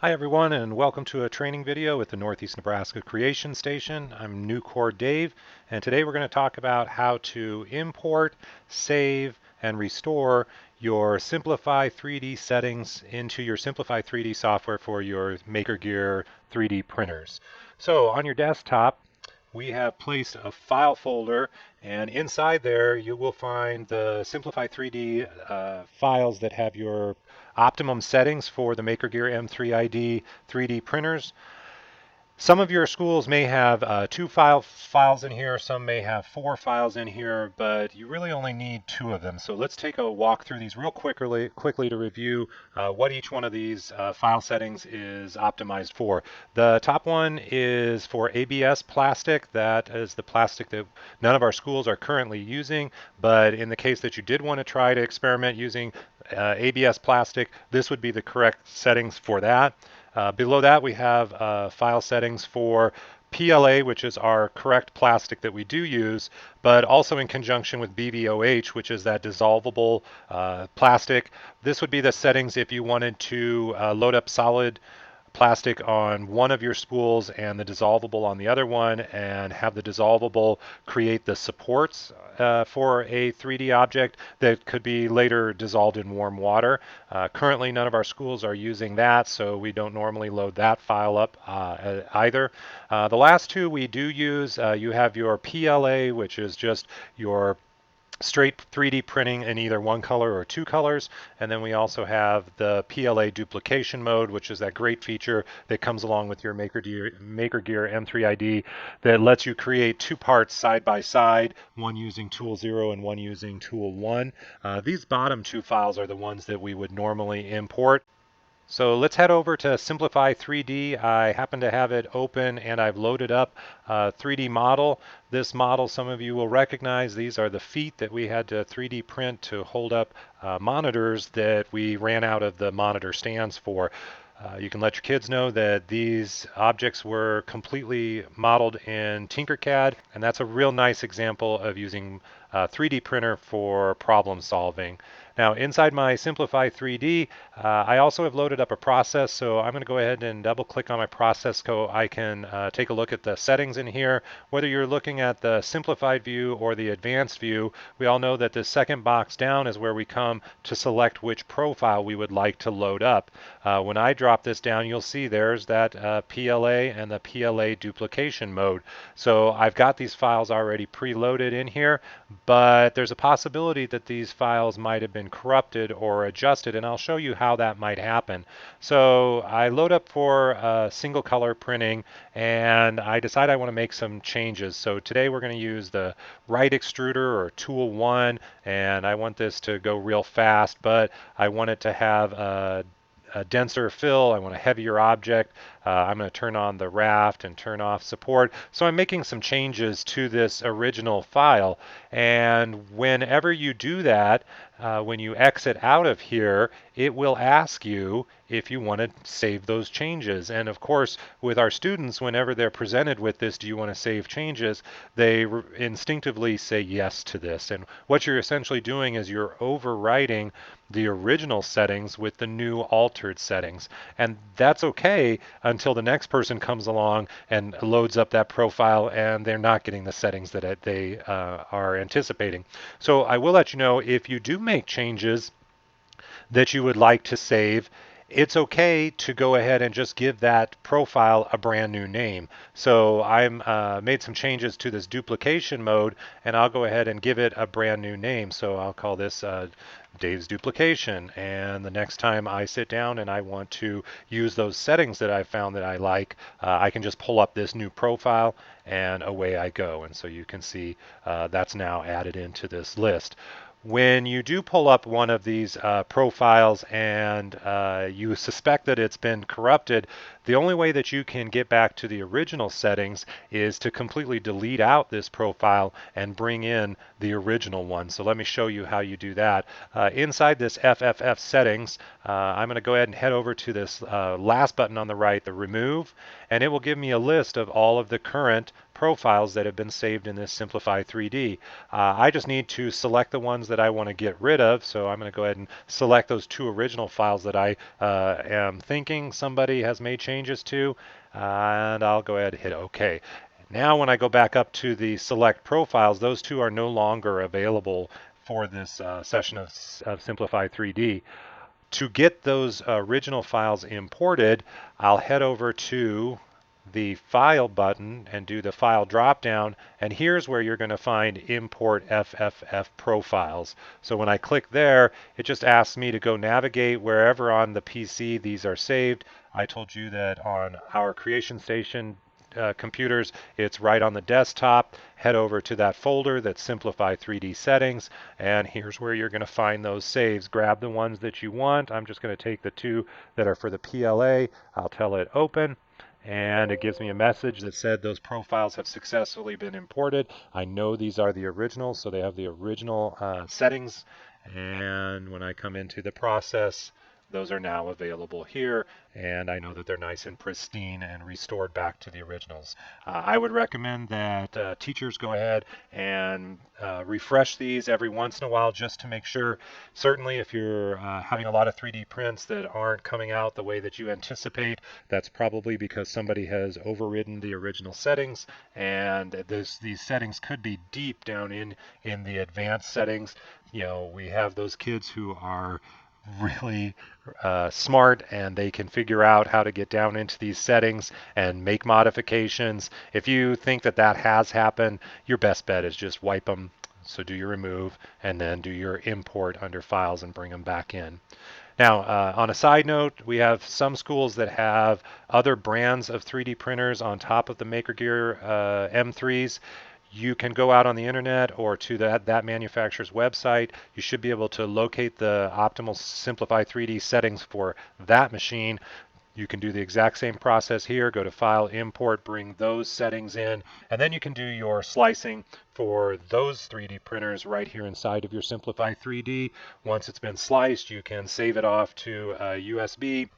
Hi everyone, and welcome to a training video with the Northeast Nebraska Creation Station. I'm Newcore Dave, and today we're going to talk about how to import, save, and restore your Simplify3D settings into your Simplify3D software for your Makergear 3D printers. So on your desktop, we have placed a file folder, and inside there you will find the Simplify3D files that have your optimum settings for the Makergear M3 ID 3D printers. Some of your schools may have two files in here, some may have four files in here, but you really only need two of them. So let's take a walk through these real quickly to review what each one of these file settings is optimized for. The top one is for ABS plastic. That is the plastic that none of our schools are currently using, but in the case that you did want to try to experiment using ABS plastic, this would be the correct settings for that. Below that, we have file settings for PLA, which is our correct plastic that we do use, but also in conjunction with BVOH, which is that dissolvable plastic. This would be the settings if you wanted to load up solid plastic on one of your spools and the dissolvable on the other one, and have the dissolvable create the supports for a 3D object that could be later dissolved in warm water. Currently, none of our schools are using that, so we don't normally load that file up either. The last two we do use. You have your PLA, which is just your straight 3D printing in either one color or two colors. And then we also have the PLA duplication mode, which is that great feature that comes along with your Makergear M3 ID that lets you create two parts side by side, one using tool 0 and one using tool 1. These bottom two files are the ones that we would normally import. So let's head over to Simplify3D. I happen to have it open, and I've loaded up a 3D model. This model, some of you will recognize, these are the feet that we had to 3D print to hold up monitors that we ran out of the monitor stands for. You can let your kids know that these objects were completely modeled in Tinkercad, and that's a real nice example of using a 3D printer for problem solving. Now inside my Simplify3D, I also have loaded up a process, so I'm going to go ahead and double click on my process so I can take a look at the settings in here. Whether you're looking at the simplified view or the advanced view, we all know that the second box down is where we come to select which profile we would like to load up. When I drop this down, you'll see there's that PLA and the PLA duplication mode. So I've got these files already preloaded in here, but there's a possibility that these files might have been corrupted or adjusted, and I'll show you how that might happen. So I load up for single color printing, and I decide I want to make some changes. So today we're going to use the right extruder or tool 1, and I want this to go real fast, but I want it to have a denser fill. I want a heavier object. I'm going to turn on the raft and turn off support. So I'm making some changes to this original file. And whenever you do that, when you exit out of here, it will ask you if you want to save those changes. And of course, with our students, whenever they're presented with this, do you want to save changes, they instinctively say yes to this. And what you're essentially doing is you're overwriting the original settings with the new altered settings. And that's okay until the next person comes along and loads up that profile and they're not getting the settings that they are anticipating. So I will let you know if you do make changes that you would like to save, it's okay to go ahead and just give that profile a brand new name. So I'm made some changes to this duplication mode, and I'll go ahead and give it a brand new name. So I'll call this Dave's duplication, and the next time I sit down and I want to use those settings that I found that I like, I can just pull up this new profile and away I go. And so you can see that's now added into this list. When you do pull up one of these profiles and you suspect that it's been corrupted, the only way that you can get back to the original settings is to completely delete out this profile and bring in the original one. So let me show you how you do that. Inside this FFF settings, I'm going to go ahead and head over to this last button on the right, the remove, and it will give me a list of all of the current profiles that have been saved in this Simplify3D. I just need to select the ones that I want to get rid of, so I'm going to go ahead and select those 2 original files that I am thinking somebody has made changes to, and I'll go ahead and hit OK. Now when I go back up to the select profiles, those 2 are no longer available for this session of Simplify3D. To get those original files imported, I'll head over to the File button and do the File drop-down, and here's where you're going to find Import Fff Profiles. So when I click there, it just asks me to go navigate wherever on the PC these are saved. I told you that on our Creation Station computers, it's right on the desktop. Head over to that folder that's Simplify3D Settings, and here's where you're going to find those saves. Grab the ones that you want. I'm just going to take the 2 that are for the PLA. I'll tell it Open, and it gives me a message that said those profiles have successfully been imported. I know these are the originals, so they have the original settings, and when I come into the process, those are now available here, and I know that they're nice and pristine and restored back to the originals. I would recommend that teachers go ahead and refresh these every once in a while just to make sure. Certainly if you're having a lot of 3D prints that aren't coming out the way that you anticipate, that's probably because somebody has overridden the original settings, and these settings could be deep down in the advanced settings. You know, we have those kids who are really smart, and they can figure out how to get down into these settings and make modifications. If you think that that has happened, your best bet is just wipe them. So do your remove and then do your import under files and bring them back in. Now, on a side note, we have some schools that have other brands of 3D printers on top of the Makergear M3s. You can go out on the internet or to that manufacturer's website. You should be able to locate the optimal Simplify3D settings for that machine. You can do the exact same process here. Go to File, Import, bring those settings in, and then you can do your slicing for those 3D printers right here inside of your Simplify3D. Once it's been sliced, you can save it off to a USB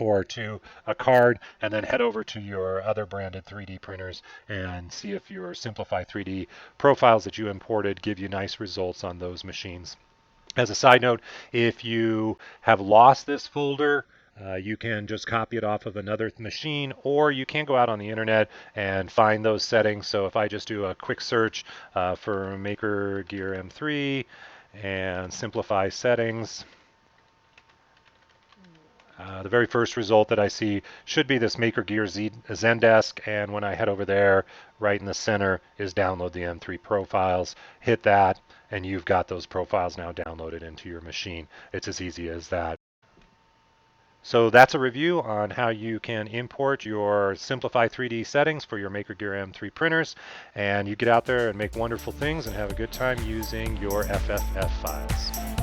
or to a card, and then head over to your other branded 3D printers and see if your Simplify3D profiles that you imported give you nice results on those machines. As a side note, if you have lost this folder, you can just copy it off of another machine, or you can go out on the internet and find those settings. So if I just do a quick search for Makergear M3 and Simplify settings, the very first result that I see should be this Makergear Zendesk, and when I head over there, right in the center is download the M3 profiles. Hit that, and you've got those profiles now downloaded into your machine. It's as easy as that. So that's a review on how you can import your Simplify3D settings for your Makergear M3 printers, and you get out there and make wonderful things and have a good time using your FFF files.